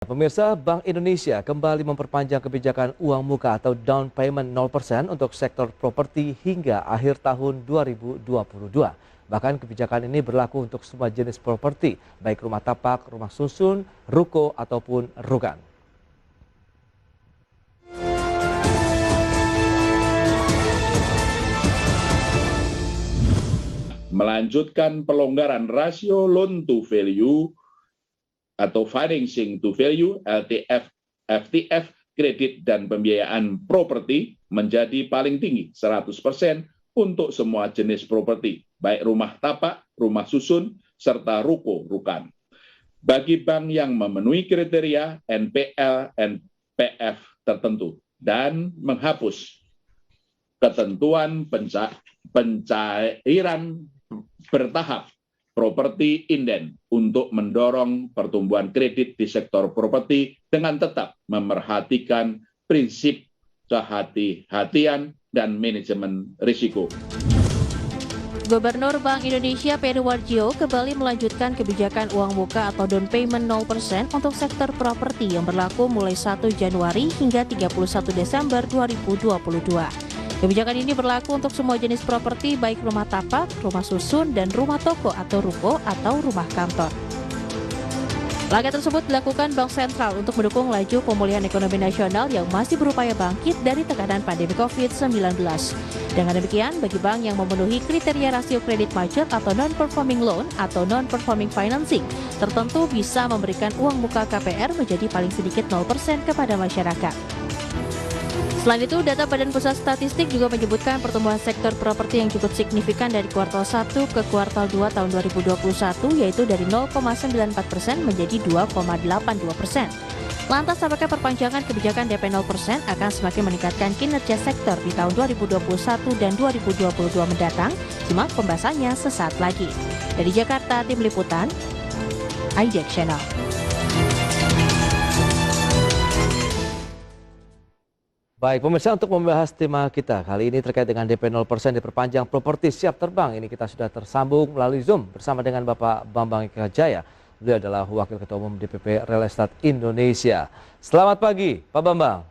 Pemirsa, Bank Indonesia kembali memperpanjang kebijakan uang muka atau down payment 0% untuk sektor properti hingga akhir tahun 2022. Bahkan kebijakan ini berlaku untuk semua jenis properti, baik rumah tapak, rumah susun, ruko, ataupun rugan. Melanjutkan pelonggaran rasio loan to value atau financing to value LTF, FTF, kredit dan pembiayaan properti menjadi paling tinggi 100% untuk semua jenis properti, baik rumah tapak, rumah susun, serta ruko rukan. Bagi bank yang memenuhi kriteria NPL, NPF tertentu dan menghapus ketentuan pencairan bertahap properti inden untuk mendorong pertumbuhan kredit di sektor properti dengan tetap memerhatikan prinsip kehati-hatian dan manajemen risiko. Gubernur Bank Indonesia Peri Warjio kembali melanjutkan kebijakan uang muka atau down payment 0% untuk sektor properti yang berlaku mulai 1 Januari hingga 31 Desember 2022. Kebijakan ini berlaku untuk semua jenis properti baik rumah tapak, rumah susun, dan rumah toko atau ruko atau rumah kantor. Langkah tersebut dilakukan Bank Sentral untuk mendukung laju pemulihan ekonomi nasional yang masih berupaya bangkit dari tekanan pandemi COVID-19. Dengan demikian, bagi bank yang memenuhi kriteria rasio kredit macet atau non-performing loan atau non-performing financing, tertentu bisa memberikan uang muka KPR menjadi paling sedikit 0% kepada masyarakat. Selain itu, data Badan Pusat Statistik juga menyebutkan pertumbuhan sektor properti yang cukup signifikan dari kuartal 1 ke kuartal 2 tahun 2021, yaitu dari 0,94% menjadi 2,82%. Lantas, apakah perpanjangan kebijakan DP 0% akan semakin meningkatkan kinerja sektor di tahun 2021 dan 2022 mendatang? Simak pembahasannya sesaat lagi. Dari Jakarta, Tim Liputan, IDX Channel. Baik, pemirsa, untuk membahas tema kita kali ini terkait dengan DP 0% diperpanjang properti siap terbang. Ini kita sudah tersambung melalui Zoom bersama dengan Bapak Bambang Eka Jaya. Beliau adalah Wakil Ketua Umum DPP Real Estate Indonesia. Selamat pagi, Pak Bambang.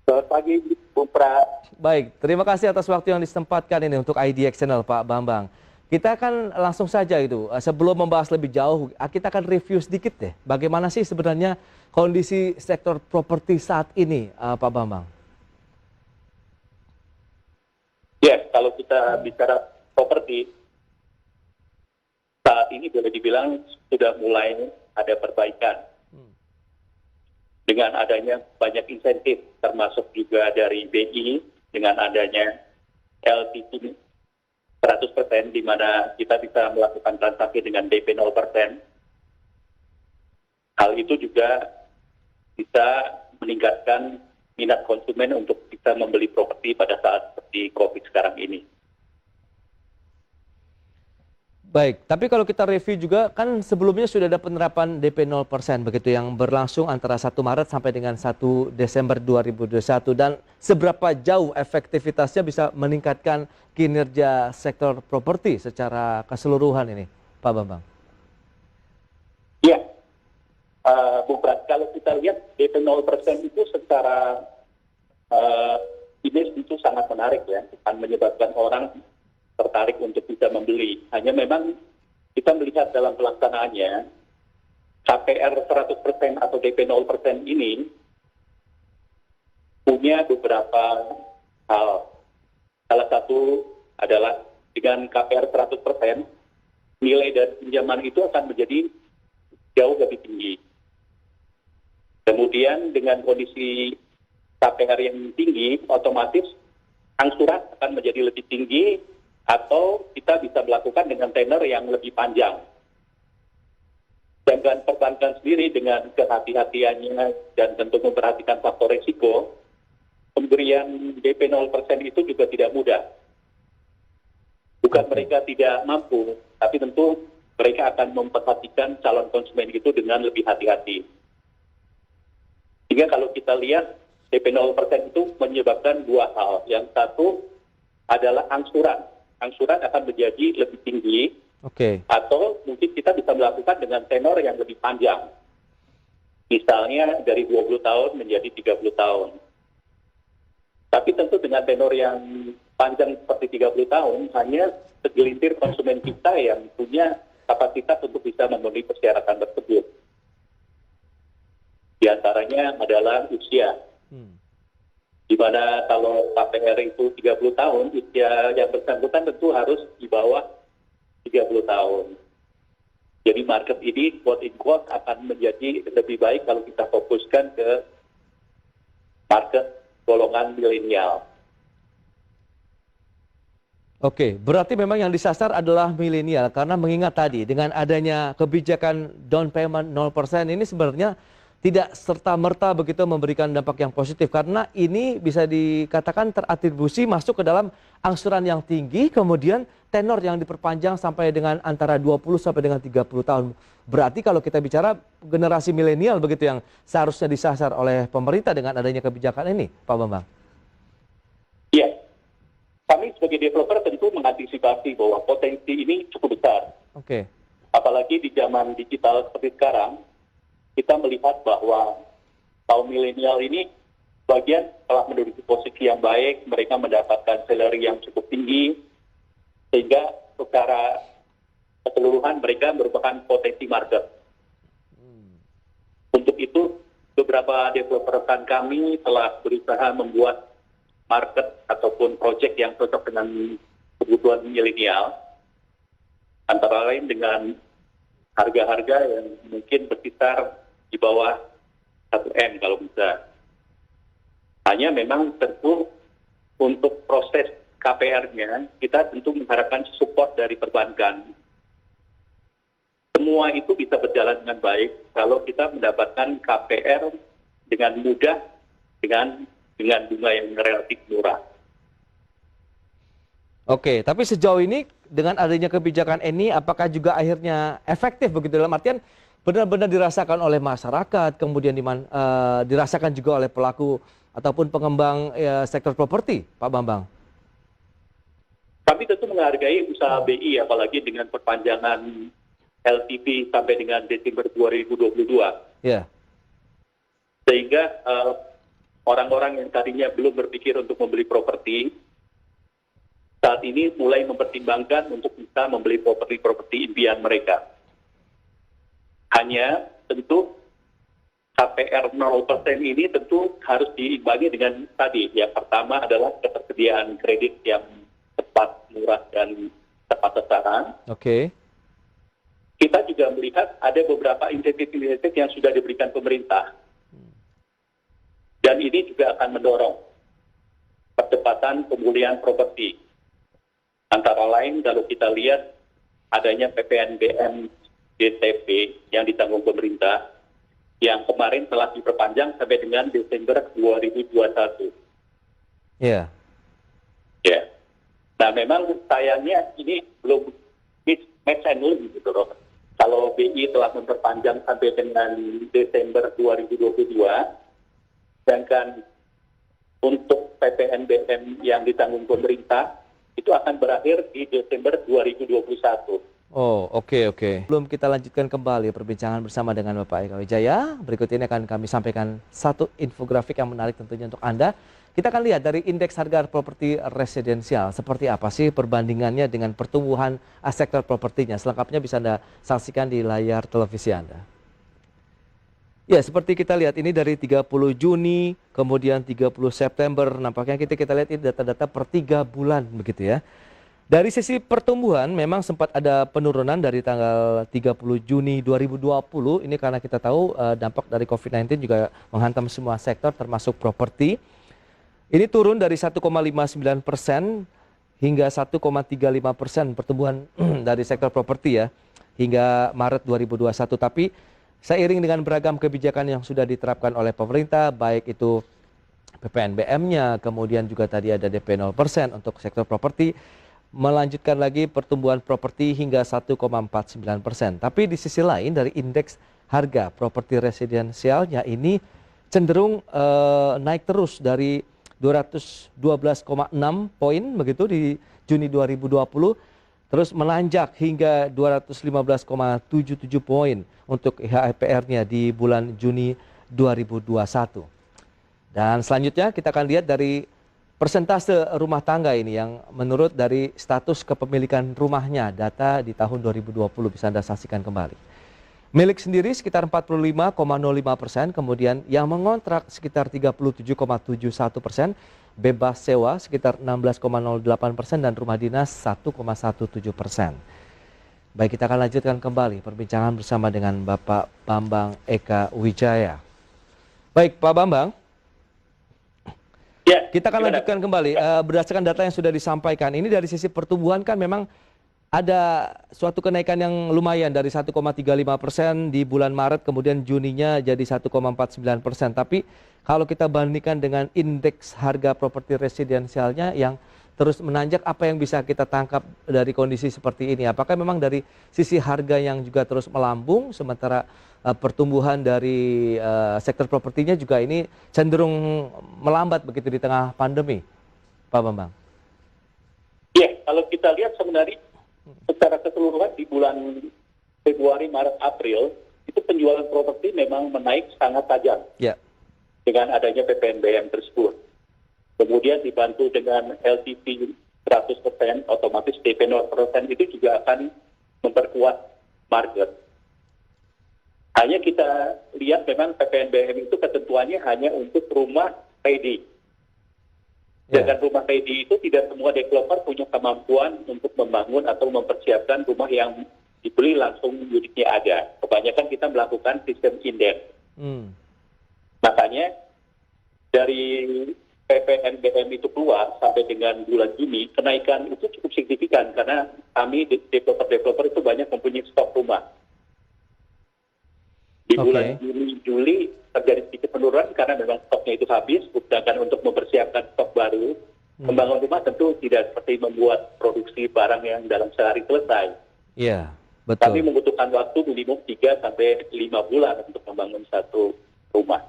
Selamat pagi, Bu Pra. Baik, terima kasih atas waktu yang disempatkan ini untuk IDX Channel, Pak Bambang. Kita akan langsung saja itu, sebelum membahas lebih jauh, kita akan review sedikit deh. Bagaimana sih sebenarnya kondisi sektor properti saat ini, Pak Bambang? Ya, kalau kita bicara properti, saat ini boleh dibilang sudah mulai ada perbaikan. Dengan adanya banyak insentif, termasuk juga dari BI, dengan adanya LTV 100%, di mana kita bisa melakukan transaksi dengan DP 0%. Hal itu juga bisa meningkatkan minat konsumen untuk bisa membeli properti pada saat seperti COVID sekarang ini. Baik, tapi kalau kita review juga kan sebelumnya sudah ada penerapan DP 0% begitu yang berlangsung antara 1 Maret sampai dengan 1 Desember 2021, dan seberapa jauh efektivitasnya bisa meningkatkan kinerja sektor properti secara keseluruhan ini, Pak Bambang? Ya, Bu Prat, kalau kita lihat DP 0% itu secara image itu sangat menarik ya, akan menyebabkan orang tertarik untuk bisa membeli. Hanya memang kita melihat dalam pelaksanaannya, KPR 100% atau DP 0% ini punya beberapa hal. Salah satu adalah dengan KPR 100%, nilai dari pinjaman itu akan menjadi jauh lebih tinggi. Kemudian dengan kondisi KPR yang tinggi, otomatis angsuran akan menjadi lebih tinggi, atau kita bisa melakukan dengan tenor yang lebih panjang. Dan perbankan sendiri dengan kehati-hatiannya dan tentu memperhatikan faktor risiko, pemberian DP 0% itu juga tidak mudah. Bukan mereka tidak mampu, tapi tentu mereka akan memperhatikan calon konsumen itu dengan lebih hati-hati. Sehingga kalau kita lihat DP 0% itu menyebabkan dua hal. Yang satu adalah angsuran. Angsuran akan menjadi lebih tinggi, atau mungkin kita bisa melakukan dengan tenor yang lebih panjang. Misalnya dari 20 tahun menjadi 30 tahun. Tapi tentu dengan tenor yang panjang seperti 30 tahun, hanya segelintir konsumen kita yang punya kapasitas untuk bisa memenuhi persyaratan tersebut. Di antaranya adalah usia. Di mana kalau KPR itu 30 tahun, usia yang bersangkutan tentu harus di bawah 30 tahun. Jadi market ini quote in quote akan menjadi lebih baik kalau kita fokuskan ke market golongan milenial. Oke, berarti memang yang disasar adalah milenial karena mengingat tadi dengan adanya kebijakan down payment 0% ini sebenarnya tidak serta-merta begitu memberikan dampak yang positif karena ini bisa dikatakan teratribusi masuk ke dalam angsuran yang tinggi kemudian tenor yang diperpanjang sampai dengan antara 20 sampai dengan 30 tahun. Berarti kalau kita bicara generasi milenial begitu yang seharusnya disasar oleh pemerintah dengan adanya kebijakan ini, Pak Bambang. Iya. Kami sebagai developer tentu mengantisipasi bahwa potensi ini cukup besar. Oke. Apalagi di zaman digital seperti sekarang, kita melihat bahwa kaum milenial ini bagian telah menduduki posisi yang baik, mereka mendapatkan salary yang cukup tinggi, sehingga secara keseluruhan mereka merupakan potensi market. Untuk itu, beberapa developer rekan kami telah berusaha membuat market ataupun proyek yang cocok dengan kebutuhan milenial, antara lain dengan harga-harga yang mungkin berkisar di bawah 1M kalau bisa. Hanya memang tentu untuk proses KPR-nya kita tentu mengharapkan support dari perbankan. Semua itu bisa berjalan dengan baik kalau kita mendapatkan KPR dengan mudah dengan bunga yang relatif murah. Oke, tapi sejauh ini dengan adanya kebijakan ini apakah juga akhirnya efektif begitu dalam artian benar-benar dirasakan oleh masyarakat, kemudian dirasakan juga oleh pelaku ataupun pengembang sektor properti, Pak Bambang? Kami tentu menghargai usaha BI, apalagi dengan perpanjangan LTV sampai dengan Desember 2022. Ya. Sehingga orang-orang yang tadinya belum berpikir untuk membeli properti, saat ini mulai mempertimbangkan untuk bisa membeli properti impian mereka. Hanya tentu KPR 0% ini tentu harus diimbangi dengan tadi. Yang pertama adalah ketersediaan kredit yang tepat, murah, dan tepat sasaran. Oke. Kita juga melihat ada beberapa insentif-insentif yang sudah diberikan pemerintah. Dan ini juga akan mendorong percepatan pemulihan properti. Antara lain kalau kita lihat adanya PPNBM DTP yang ditanggung pemerintah yang kemarin telah diperpanjang sampai dengan Desember 2021. Iya. Ya. Nah memang sayangnya ini belum match and learn gitu loh. Kalau BI telah memperpanjang sampai dengan Desember 2022, sedangkan untuk PPNBM yang ditanggung pemerintah itu akan berakhir di Desember 2021. Oh, oke. Belum kita lanjutkan kembali perbincangan bersama dengan Bapak Eka Wijaya. Berikut ini akan kami sampaikan satu infografik yang menarik tentunya untuk Anda. Kita akan lihat dari indeks harga properti residensial. Seperti apa sih perbandingannya dengan pertumbuhan sektor propertinya. Selengkapnya bisa Anda saksikan di layar televisi Anda. Ya, seperti kita lihat ini dari 30 Juni, kemudian 30 September. Nampaknya kita lihat ini data-data per 3 bulan begitu ya. Dari sisi pertumbuhan memang sempat ada penurunan dari tanggal 30 Juni 2020. Ini karena kita tahu dampak dari COVID-19 juga menghantam semua sektor termasuk properti. Ini turun dari 1,59% hingga 1,35% pertumbuhan dari sektor properti ya hingga Maret 2021. Tapi seiring dengan beragam kebijakan yang sudah diterapkan oleh pemerintah, baik itu PPNBM-nya, kemudian juga tadi ada DP 0% untuk sektor properti, melanjutkan lagi pertumbuhan properti hingga 1,49%. Tapi di sisi lain dari indeks harga properti residensialnya ini cenderung naik terus dari 212,6 poin begitu di Juni 2020 terus melonjak hingga 215,77 poin untuk IHSG-nya di bulan Juni 2021. Dan selanjutnya kita akan lihat dari persentase rumah tangga ini yang menurut dari status kepemilikan rumahnya, data di tahun 2020 bisa Anda saksikan kembali. Milik sendiri sekitar 45,05%, kemudian yang mengontrak sekitar 37,71%, bebas sewa sekitar 16,08% dan rumah dinas 1,17%. Baik, kita akan lanjutkan kembali perbincangan bersama dengan Bapak Bambang Eka Wijaya. Baik, Pak Bambang. Ya, kita akan lanjutkan kembali berdasarkan data yang sudah disampaikan. Ini dari sisi pertumbuhan kan memang ada suatu kenaikan yang lumayan dari 1,35% di bulan Maret, kemudian Juninya jadi 1,49%. Tapi kalau kita bandingkan dengan indeks harga properti residensialnya yang terus menanjak, apa yang bisa kita tangkap dari kondisi seperti ini? Apakah memang dari sisi harga yang juga terus melambung, sementara pertumbuhan dari sektor propertinya juga ini cenderung melambat begitu di tengah pandemi, Pak Bambang? Ya, kalau kita lihat sebenarnya secara keseluruhan di bulan Februari, Maret, April, itu penjualan properti memang menaik sangat tajam. Ya. Dengan adanya PPNBM tersebut. Kemudian dibantu dengan LTV 100%, otomatis DP 0% itu juga akan memperkuat market. Hanya kita lihat memang PPNBM itu ketentuannya hanya untuk rumah ready. Sedangkan rumah ready itu tidak semua developer punya kemampuan untuk membangun atau mempersiapkan rumah yang dibeli langsung unitnya ada. Kebanyakan kita melakukan sistem inden. Makanya dari PPNBM itu keluar sampai dengan bulan Juni, kenaikan itu cukup signifikan karena kami developer itu banyak mempunyai stok rumah. Di bulan Juni, Juli terjadi sedikit penurunan karena memang stoknya itu habis, sedangkan untuk mempersiapkan stok baru, membangun rumah tentu tidak seperti membuat produksi barang yang dalam sehari selesai. Iya, betul. Kami membutuhkan waktu minimum 3 sampai 5 bulan untuk membangun satu rumah.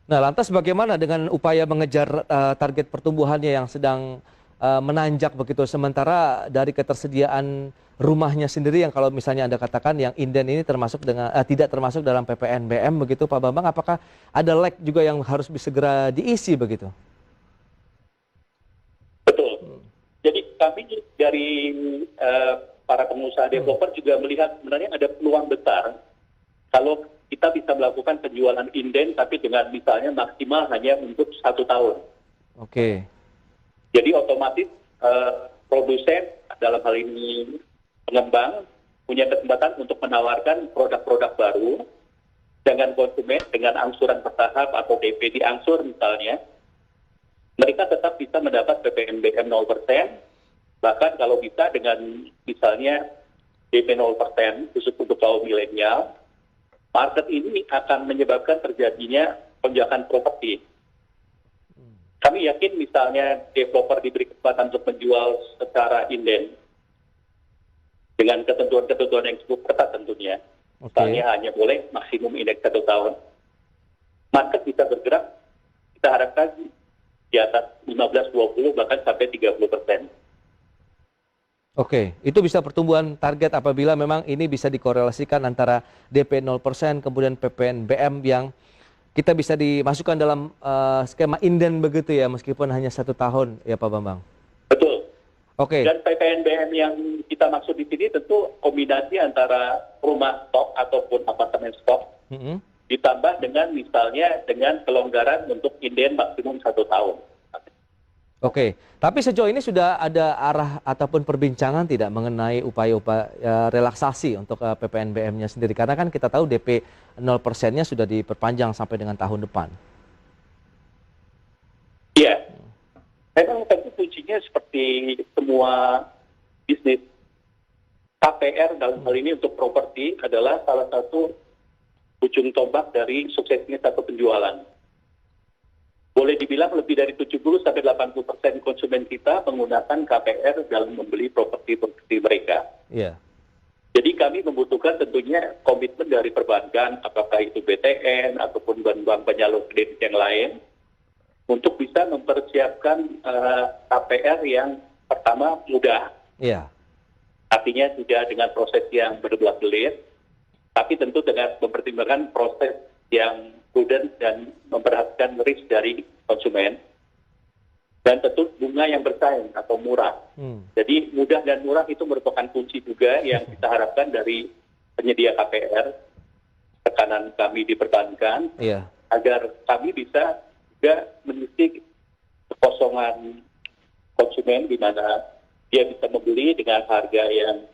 Nah, lantas bagaimana dengan upaya mengejar target pertumbuhannya yang sedang menanjak begitu, sementara dari ketersediaan rumahnya sendiri yang kalau misalnya Anda katakan yang inden ini termasuk dengan tidak termasuk dalam PPNBM begitu, Pak Bambang, apakah ada lag juga yang harus segera diisi begitu? Betul. Jadi kami dari para pengusaha developer juga melihat sebenarnya ada peluang besar kalau kita bisa melakukan penjualan inden tapi dengan misalnya maksimal hanya untuk 1 tahun. Oke. Jadi otomatis produsen dalam hal ini pengembang punya kesempatan untuk menawarkan produk-produk baru dengan konsumen dengan angsuran bertahap atau DP diangsur misalnya. Mereka tetap bisa mendapat PPNBM 0%, bahkan kalau bisa dengan misalnya DP 0% khusus untuk kaum milenial. Market ini akan menyebabkan terjadinya lonjakan properti. Kami yakin misalnya developer diberi kesempatan untuk menjual secara inden dengan ketentuan-ketentuan yang cukup ketat tentunya. Misalnya hanya boleh maksimum indeks 1 tahun. Market bisa bergerak, kita harapkan di atas 15-20 bahkan sampai 30%. Oke, itu bisa pertumbuhan target apabila memang ini bisa dikorelasikan antara DP 0% kemudian PPNBM yang kita bisa dimasukkan dalam skema inden begitu ya, meskipun hanya 1 tahun ya Pak Bambang. Betul. Oke. Dan PPNBM yang kita maksud di sini tentu kombinasi antara rumah stok ataupun apartemen stok ditambah dengan misalnya dengan kelonggaran untuk inden maksimum 1 tahun. Oke, tapi sejauh ini sudah ada arah ataupun perbincangan tidak mengenai upaya-upaya relaksasi untuk PPNBM-nya sendiri? Karena kan kita tahu DP 0%-nya sudah diperpanjang sampai dengan tahun depan. Iya, memang tentu kuncinya seperti semua bisnis. KPR dalam hal ini untuk properti adalah salah satu ujung tombak dari suksesnya satu penjualan. Boleh dibilang lebih dari 70-80% konsumen kita menggunakan KPR dalam membeli properti mereka. Iya. Jadi kami membutuhkan tentunya komitmen dari perbankan, apakah itu BTN ataupun bank penyalur kredit yang lain, untuk bisa mempersiapkan KPR yang pertama mudah Iya. Artinya sudah dengan proses yang berbelat-belit, tapi tentu dengan mempertimbangkan proses yang prudent dan memperhatikan risk dari konsumen. Dan tentu bunga yang bersaing atau murah. Jadi mudah dan murah itu merupakan kunci juga yang kita harapkan dari penyedia KPR. Tekanan kami di perbankan agar kami bisa juga mengisi kekosongan konsumen di mana dia bisa membeli dengan harga yang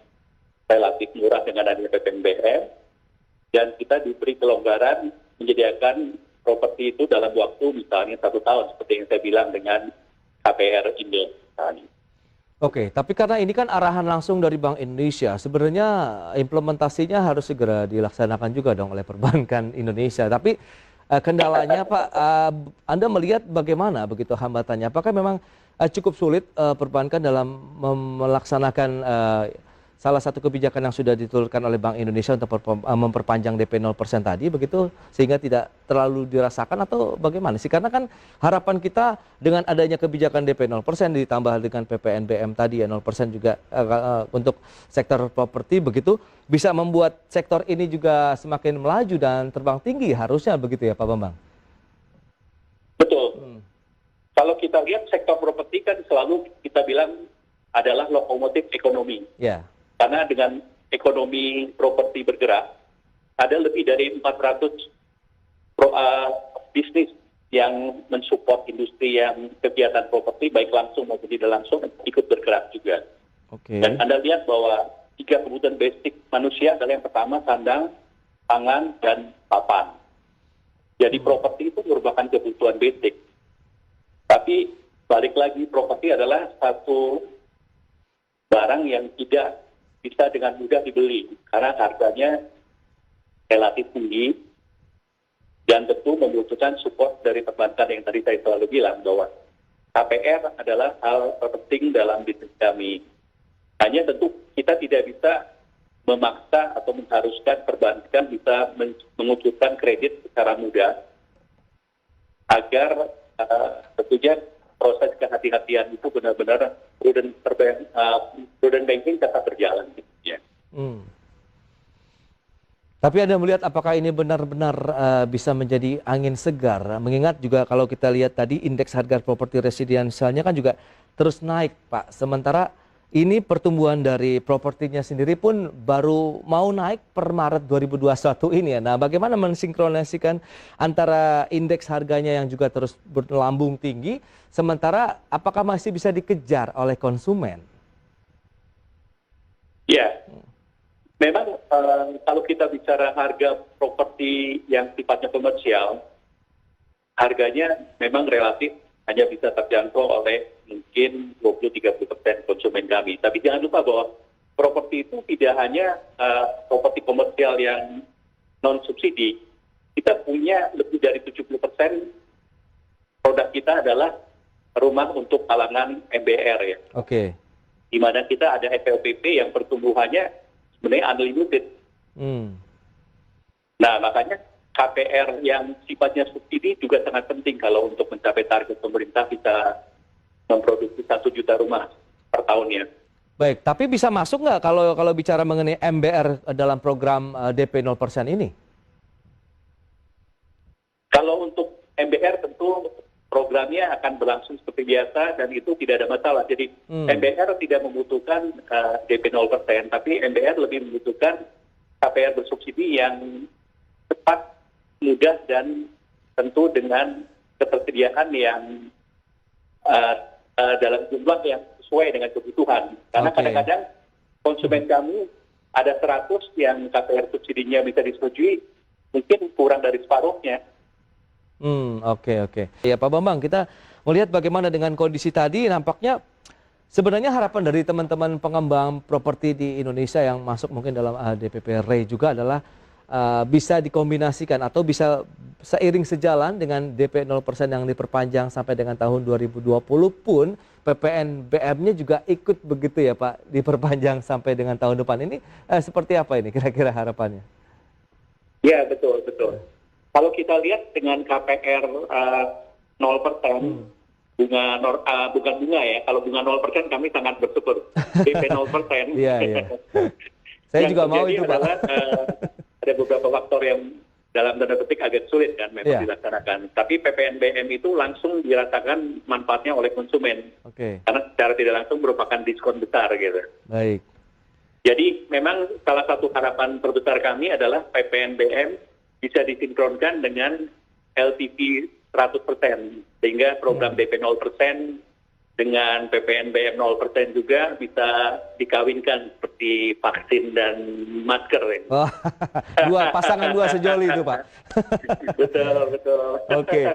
relatif murah dengan adanya PPNBM, dan kita diberi kelonggaran menyediakan properti itu dalam waktu misalnya 1 tahun seperti yang saya bilang dengan KPR Indo. Oke, tapi karena ini kan arahan langsung dari Bank Indonesia, sebenarnya implementasinya harus segera dilaksanakan juga dong oleh perbankan Indonesia. Tapi kendalanya Pak, Anda melihat bagaimana begitu hambatannya? Apakah memang cukup sulit perbankan dalam melaksanakan salah satu kebijakan yang sudah diturunkan oleh Bank Indonesia untuk memperpanjang DP 0% tadi begitu sehingga tidak terlalu dirasakan, atau bagaimana sih? Karena kan harapan kita dengan adanya kebijakan DP 0% ditambah dengan PPNBM tadi ya 0% juga untuk sektor properti begitu bisa membuat sektor ini juga semakin melaju dan terbang tinggi harusnya begitu ya Pak Bambang? Betul. Kalau kita lihat sektor properti kan selalu kita bilang adalah lokomotif ekonomi. Ya. Karena dengan ekonomi properti bergerak, ada lebih dari 400 bisnis yang mensupport industri yang kegiatan properti, baik langsung maupun tidak langsung, ikut bergerak juga. Dan Anda lihat bahwa 3 kebutuhan basic manusia adalah yang pertama sandang, pangan, dan papan. Jadi properti itu merupakan kebutuhan basic. Tapi balik lagi, properti adalah satu barang yang tidak bisa dengan mudah dibeli karena harganya relatif tinggi dan tentu membutuhkan support dari perbankan yang tadi saya selalu bilang bahwa KPR adalah hal terpenting dalam bisnis kami. Hanya tentu kita tidak bisa memaksa atau mengharuskan perbankan bisa mengucurkan kredit secara mudah agar tentunya proses kehati-hatian itu benar-benar prudent banking tetap berjalan. Ya. Tapi Anda melihat apakah ini benar-benar bisa menjadi angin segar? Mengingat juga kalau kita lihat tadi indeks harga properti residensialnya kan juga terus naik Pak. Sementara ini pertumbuhan dari propertinya sendiri pun baru mau naik per Maret 2021 ini ya. Nah, bagaimana mensinkronasikan antara indeks harganya yang juga terus berlambung tinggi, sementara apakah masih bisa dikejar oleh konsumen? Ya, memang kalau kita bicara harga properti yang sifatnya komersial, harganya memang relatif hanya bisa terjangkau oleh mungkin 20-30% konsumen kami. Tapi jangan lupa bahwa properti itu tidak hanya properti komersial yang non-subsidi. Kita punya lebih dari 70% produk kita adalah rumah untuk kalangan MBR ya. Di mana kita ada FLPP yang pertumbuhannya sebenarnya unlimited. Nah, makanya KPR yang sifatnya subsidi juga sangat penting kalau untuk mencapai target pemerintah bisa memproduksi 1 juta rumah per tahunnya. Baik, tapi bisa masuk nggak kalau bicara mengenai MBR dalam program DP 0% ini? Kalau untuk MBR tentu programnya akan berlangsung seperti biasa dan itu tidak ada masalah. Jadi MBR tidak membutuhkan DP 0%, tapi MBR lebih membutuhkan KPR bersubsidi yang cepat, mudah, dan tentu dengan ketersediaan yang dalam jumlah yang sesuai dengan kebutuhan. Karena kadang-kadang konsumen kami ada 100 yang KPR subsidinya bisa disetujui, mungkin kurang dari separuhnya. Ya Pak Bambang, kita melihat bagaimana dengan kondisi tadi, nampaknya sebenarnya harapan dari teman-teman pengembang properti di Indonesia yang masuk mungkin dalam DPP REI juga adalah bisa dikombinasikan atau bisa seiring sejalan dengan DP 0% yang diperpanjang sampai dengan tahun 2020 pun PPNBM-nya juga ikut begitu ya Pak, diperpanjang sampai dengan tahun depan. Ini seperti apa ini kira-kira harapannya? Ya, betul. Kalau kita lihat dengan KPR 0%, bukan bunga ya. Kalau bunga 0% kami sangat bersyukur. DP 0%. Iya, iya. Saya Yang juga mau terjadi itu, Pak. adalah, ada beberapa faktor yang dalam tanda petik agak sulit kan memang dilaksanakan. Tapi PPNBM itu langsung dirasakan manfaatnya oleh konsumen. Oke. Karena secara tidak langsung merupakan diskon besar gitu. Baik. Jadi memang salah satu harapan terbesar kami adalah PPNBM bisa disinkronkan dengan LTV 100%. Sehingga program DP 0% dengan PPNBM 0% juga bisa dikawinkan seperti vaksin dan masker. Oh, pasangan dua sejoli itu, Pak. Betul. Oke.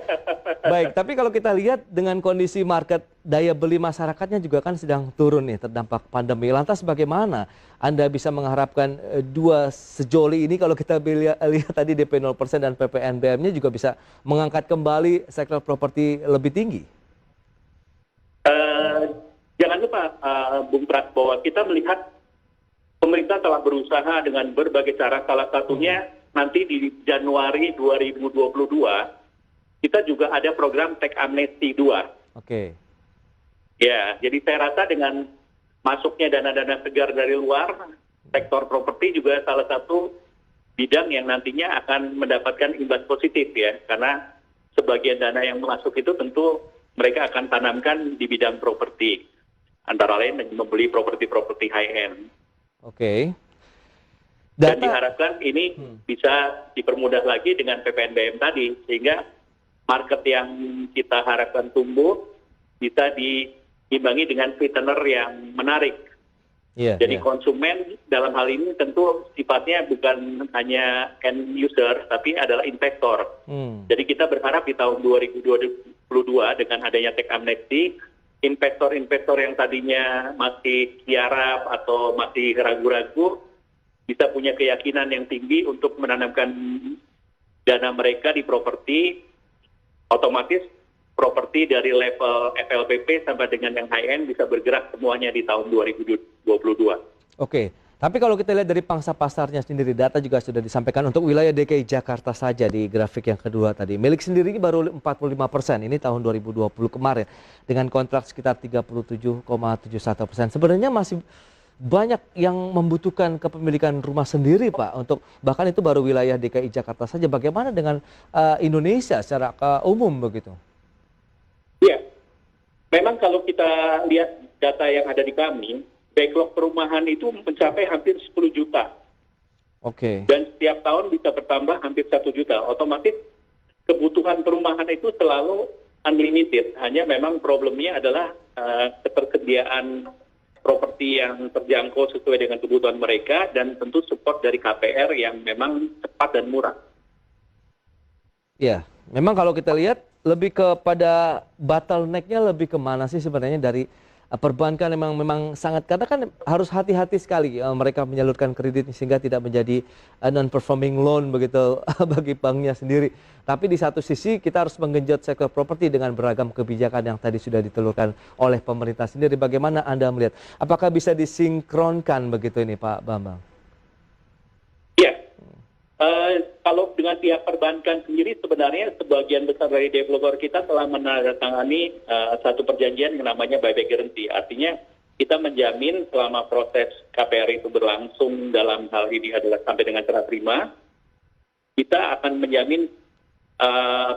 Baik, tapi kalau kita lihat dengan kondisi market daya beli masyarakatnya juga kan sedang turun nih terdampak pandemi. Lantas bagaimana Anda bisa mengharapkan dua sejoli ini kalau kita lihat tadi DP 0% dan PPNBM-nya juga bisa mengangkat kembali sektor properti lebih tinggi? Jangan lupa, Bung Pras, bahwa kita melihat pemerintah telah berusaha dengan berbagai cara. Salah satunya nanti di Januari 2022, kita juga ada program Tax Amnesty 2. Oke. Ya, jadi saya rasa dengan masuknya dana-dana segar dari luar, sektor properti juga salah satu bidang yang nantinya akan mendapatkan imbas positif ya. Karena sebagian dana yang masuk itu tentu mereka akan tanamkan di bidang properti. Antara lain membeli properti-properti high-end. Oke. Dan diharapkan ini bisa dipermudah lagi dengan PPNBM tadi. Sehingga market yang kita harapkan tumbuh bisa diimbangi dengan returner yang menarik. Jadi konsumen dalam hal ini tentu sifatnya bukan hanya end user, tapi adalah investor. Jadi kita berharap di tahun 2022 dengan adanya Tax Amnesty, investor-investor yang tadinya masih tiarap atau masih ragu-ragu bisa punya keyakinan yang tinggi untuk menanamkan dana mereka di properti. Otomatis properti dari level FLPP sampai dengan yang high-end bisa bergerak semuanya di tahun 2022. Oke. Tapi kalau kita lihat dari pangsa pasarnya sendiri, data juga sudah disampaikan untuk wilayah DKI Jakarta saja di grafik yang kedua tadi. Milik sendiri baru 45%, ini tahun 2020 kemarin. Dengan kontrak sekitar 37,71%. Sebenarnya masih banyak yang membutuhkan kepemilikan rumah sendiri, Pak. Untuk bahkan itu baru wilayah DKI Jakarta saja. Bagaimana dengan Indonesia secara umum begitu? Iya, memang kalau kita lihat data yang ada di kami, backlog perumahan itu mencapai hampir 10 juta. Oke. Dan setiap tahun bisa bertambah hampir 1 juta. Otomatis kebutuhan perumahan itu selalu unlimited. Hanya memang problemnya adalah ketersediaan properti yang terjangkau sesuai dengan kebutuhan mereka dan tentu support dari KPR yang memang cepat dan murah. Ya, memang kalau kita lihat lebih kepada bottleneck-nya lebih kemana sih sebenarnya dari perbankan memang sangat, karena kan harus hati-hati sekali mereka menyalurkan kredit sehingga tidak menjadi non-performing loan begitu bagi banknya sendiri. Tapi di satu sisi kita harus menggenjot sektor properti dengan beragam kebijakan yang tadi sudah ditelurkan oleh pemerintah sendiri. Bagaimana Anda melihat? Apakah bisa disinkronkan begitu ini Pak Bambang? Iya. Kalau dengan pihak perbankan sendiri sebenarnya sebagian besar dari developer kita telah menandatangani satu perjanjian yang namanya buyback guarantee. Artinya kita menjamin selama proses KPR itu berlangsung, dalam hal ini adalah sampai dengan serah terima, kita akan menjamin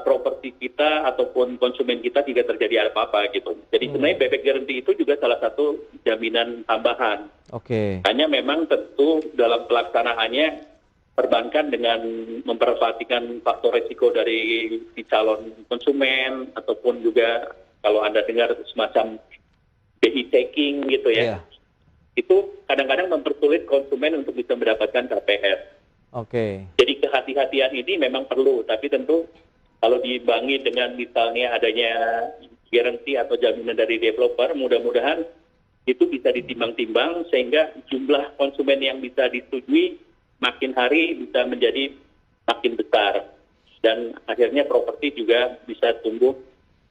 properti kita ataupun konsumen kita tidak terjadi apa-apa gitu. Jadi sebenarnya buyback guarantee itu juga salah satu jaminan tambahan. Oke. Hanya memang tentu dalam pelaksanaannya perbankan dengan memperhatikan faktor risiko dari si calon konsumen ataupun juga kalau Anda dengar semacam BI checking gitu ya. Itu kadang-kadang mempersulit konsumen untuk bisa mendapatkan KPR. Oke. Jadi kehati-hatian ini memang perlu, tapi tentu kalau diimbangi dengan misalnya adanya garansi atau jaminan dari developer, mudah-mudahan itu bisa ditimbang-timbang sehingga jumlah konsumen yang bisa disetujui makin hari bisa menjadi makin besar dan akhirnya properti juga bisa tumbuh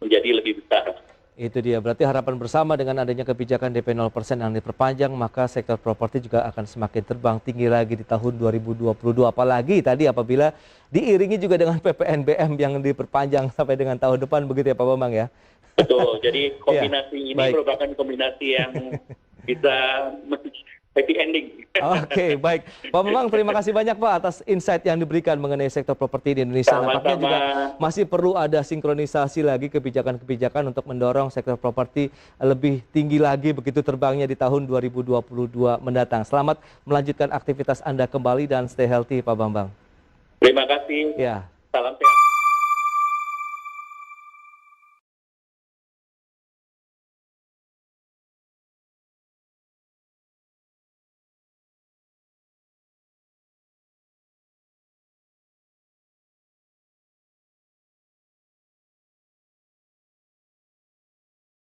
menjadi lebih besar. Itu dia, berarti harapan bersama dengan adanya kebijakan DP 0% yang diperpanjang, maka sektor properti juga akan semakin terbang tinggi lagi di tahun 2022. Apalagi tadi apabila diiringi juga dengan PPNBM yang diperpanjang sampai dengan tahun depan, begitu ya Pak Bambang ya? Betul, jadi kombinasi ini baik. merupakan kombinasi yang bisa happy ending. Oke, baik. Pak Bambang, terima kasih banyak Pak atas insight yang diberikan mengenai sektor properti di Indonesia. Nampaknya juga masih perlu ada sinkronisasi lagi kebijakan-kebijakan untuk mendorong sektor properti lebih tinggi lagi begitu terbangnya di tahun 2022 mendatang. Selamat melanjutkan aktivitas Anda kembali dan stay healthy Pak Bambang. Terima kasih. Ya. Salam sehat.